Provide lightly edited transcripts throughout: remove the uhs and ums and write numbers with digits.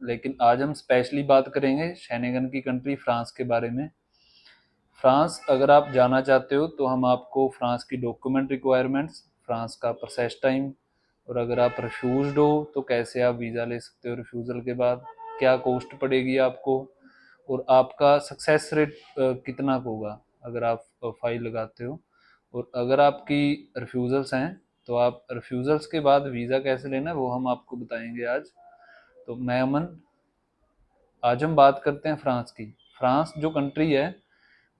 लेकिन आज हम स्पेशली बात करेंगे शेंगेन की कंट्री फ्रांस के बारे में। फ्रांस अगर आप जाना चाहते हो तो हम आपको फ्रांस की डॉक्यूमेंट रिक्वायरमेंट्स, फ्रांस का प्रोसेस टाइम, और अगर आप रिफ्यूज्ड हो तो कैसे आप वीज़ा ले सकते हो रिफ्यूज़ल के बाद, क्या कॉस्ट पड़ेगी आपको, और आपका सक्सेस रेट कितना होगा अगर आप फाइल लगाते हो, और अगर आपकी रिफ्यूज़ल्स हैं तो आप रिफ्यूज़ल्स के बाद वीज़ा कैसे लेना है वो हम आपको बताएंगे आज। तो मैं अमन, आज हम बात करते हैं फ्रांस की। फ्रांस जो कंट्री है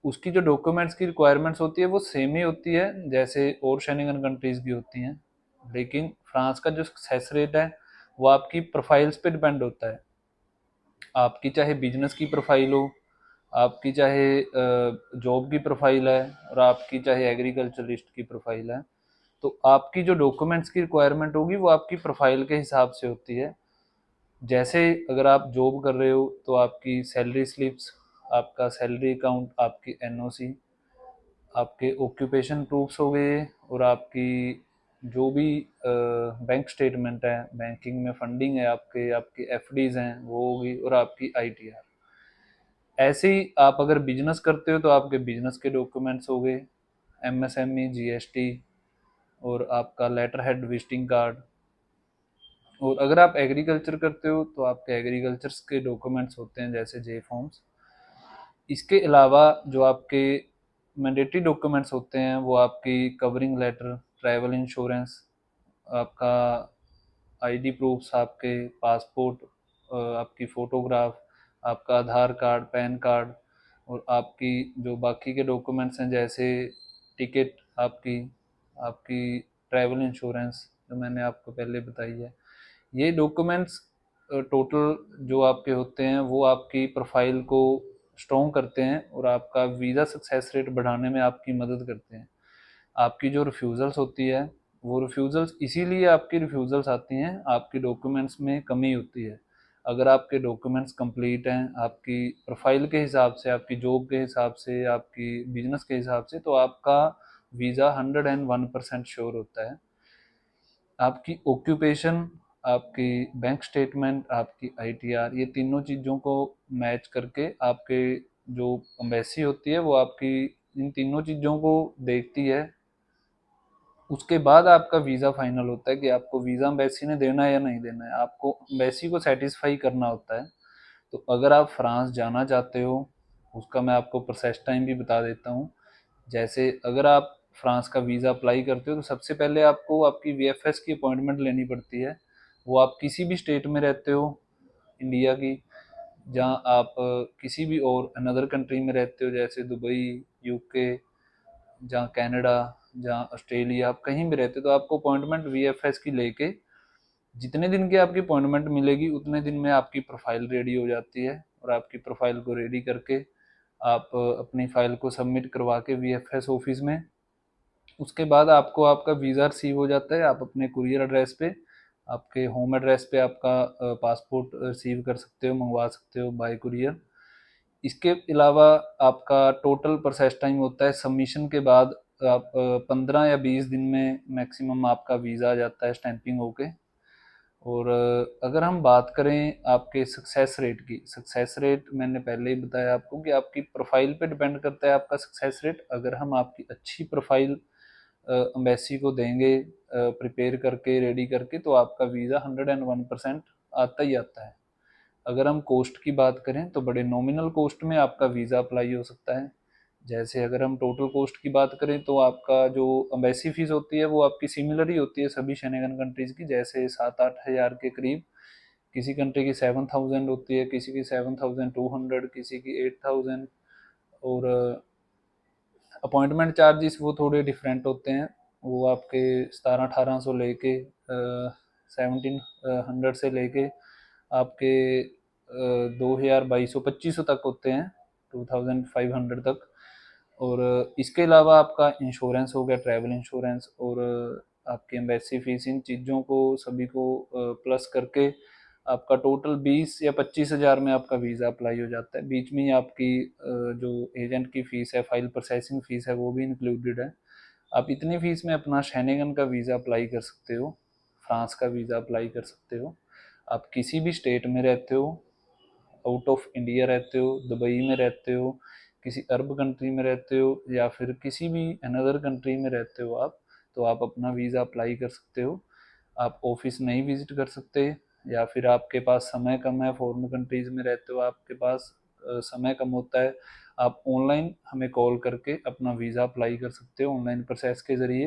उसकी जो डॉक्यूमेंट्स की रिक्वायरमेंट्स होती है वो सेम ही होती है जैसे और शेंगन कंट्रीज़ की होती हैं, लेकिन फ्रांस का जो सक्सेस रेट है वो आपकी प्रोफाइल्स पे डिपेंड होता है। आपकी चाहे बिजनेस की प्रोफाइल हो, आपकी चाहे जॉब की प्रोफाइल है, और आपकी चाहे एग्रीकल्चरलिस्ट की प्रोफाइल है, तो आपकी जो डॉक्यूमेंट्स की रिक्वायरमेंट होगी वो आपकी प्रोफाइल के हिसाब से होती है। जैसे अगर आप जॉब कर रहे हो तो आपकी सैलरी स्लिप्स, आपका सैलरी अकाउंट, आपकी एनओसी, आपके ऑक्यूपेशन प्रूफ्स हो गए, और आपकी जो भी बैंक स्टेटमेंट है, बैंकिंग में फंडिंग है आपके, आपकी एफडीज हैं वो होगी, और आपकी आईटीआर। ऐसे ही आप अगर बिजनेस करते हो तो आपके बिजनेस के डॉक्यूमेंट्स हो गए, एमएसएमई, जीएसटी, और आपका लेटर हेड विजिटिंग कार्ड। और अगर आप एग्रीकल्चर करते हो तो आपके एग्रीकल्चर के डॉक्यूमेंट्स होते हैं जैसे जे फॉर्म्स। इसके अलावा जो आपके मैंडेटरी डॉक्यूमेंट्स होते हैं वो आपकी कवरिंग लेटर, ट्रैवल इंश्योरेंस, आपका आईडी प्रूफ्स, आपके पासपोर्ट, आपकी फ़ोटोग्राफ, आपका आधार कार्ड, पैन कार्ड, और आपकी जो बाकी के डॉक्यूमेंट्स हैं जैसे टिकट आपकी, आपकी ट्रैवल इंश्योरेंस जो मैंने आपको पहले बताई है। ये डॉक्यूमेंट्स टोटल जो आपके होते हैं वो आपकी प्रोफाइल को स्ट्रॉन्ग करते हैं और आपका वीज़ा सक्सेस रेट बढ़ाने में आपकी मदद करते हैं। आपकी जो रिफ्यूज़ल्स होती है वो रिफ्यूज़ल्स इसीलिए आपकी रिफ्यूज़ल्स आती हैं, आपकी डॉक्यूमेंट्स में कमी होती है। अगर आपके डॉक्यूमेंट्स कंप्लीट हैं आपकी प्रोफाइल के हिसाब से, आपकी जॉब के हिसाब से, आपकी बिजनेस के हिसाब से, तो आपका वीज़ा 101% श्योर होता है। आपकी ऑक्यूपेशन, आपकी बैंक स्टेटमेंट, आपकी आईटीआर, ये तीनों चीज़ों को मैच करके आपके जो एम्बेसी होती है वो आपकी इन तीनों चीज़ों को देखती है। उसके बाद आपका वीज़ा फाइनल होता है कि आपको वीज़ा एम्बेसी ने देना है या नहीं देना है, आपको एम्बेसी को सेटिस्फाई करना होता है। तो अगर आप फ्रांस जाना चाहते हो उसका मैं आपको प्रोसेस टाइम भी बता देता हूँ। जैसे अगर आप फ्रांस का वीज़ा अप्लाई करते हो तो सबसे पहले आपको आपकी वीएफएस की अपॉइंटमेंट लेनी पड़ती है। वो आप किसी भी स्टेट में रहते हो इंडिया की, जहाँ आप किसी भी और अनदर कंट्री में रहते हो जैसे दुबई, यूके, जहाँ कनाडा, जहाँ ऑस्ट्रेलिया, आप कहीं भी रहते हो तो आपको अपॉइंटमेंट वीएफएस की लेके जितने दिन की आपकी अपॉइंटमेंट मिलेगी उतने दिन में आपकी प्रोफाइल रेडी हो जाती है, और आपकी प्रोफाइल को रेडी करके आप अपनी फाइल को सबमिट करवा के वीएफएस ऑफिस में, उसके बाद आपको आपका वीज़ा रिसीव हो जाता है। आप अपने कुरियर एड्रेस पे, आपके होम एड्रेस पे आपका पासपोर्ट रिसीव कर सकते हो, मंगवा सकते हो बाय कुरियर। इसके अलावा आपका टोटल प्रोसेस टाइम होता है सबमिशन के बाद आप 15 या 20 दिन में मैक्सिमम आपका वीज़ा आ जाता है स्टैंपिंग होके। और अगर हम बात करें आपके सक्सेस रेट की, सक्सेस रेट मैंने पहले ही बताया आपको कि आपकी प्रोफाइल पे डिपेंड करता है आपका सक्सेस रेट। अगर हम आपकी अच्छी प्रोफाइल एम्बेसी को देंगे प्रिपेयर करके, रेडी करके, तो आपका वीज़ा 101% आता ही आता है। अगर हम कॉस्ट की बात करें तो बड़े नॉमिनल कॉस्ट में आपका वीज़ा अप्लाई हो सकता है। जैसे अगर हम टोटल कॉस्ट की बात करें तो आपका जो एम्बेसी फीस होती है वो आपकी सिमिलर ही होती है सभी शेंगन कंट्रीज़ की, जैसे 7-8 हज़ार के करीब। किसी कंट्री की 7000 होती है, किसी की 7200, किसी की 8000। और अपॉइंटमेंट चार्जेस वो थोड़े डिफरेंट होते हैं, वो आपके 1700-1800 लेके 1700 से लेके आपके 2200-2500 तक होते हैं, 2500 तक। और इसके अलावा आपका इंश्योरेंस हो गया, ट्रैवल इंश्योरेंस, और आपकी एम्बेसी फीस, इन चीज़ों को सभी को प्लस करके आपका टोटल 20 या 25 हज़ार में आपका वीज़ा अप्लाई हो जाता है। बीच में ही आपकी जो एजेंट की फ़ीस है, फाइल प्रोसेसिंग फ़ीस है, वो भी इंक्लूडेड है। आप इतनी फ़ीस में अपना शेंगेन का वीज़ा अप्लाई कर सकते हो, फ्रांस का वीज़ा अप्लाई कर सकते हो। आप किसी भी स्टेट में रहते हो, आउट ऑफ इंडिया रहते हो, दुबई में रहते हो, किसी अरब कंट्री में रहते हो, या फिर किसी भी अनदर कंट्री में रहते हो आप, तो आप अपना वीज़ा अप्लाई कर सकते हो। आप ऑफिस नहीं विजिट कर सकते, या फिर आपके पास समय कम है, फॉरेन कंट्रीज़ में रहते हो, आपके पास समय कम होता है, आप ऑनलाइन हमें कॉल करके अपना वीज़ा अप्लाई कर सकते हो ऑनलाइन प्रोसेस के ज़रिए।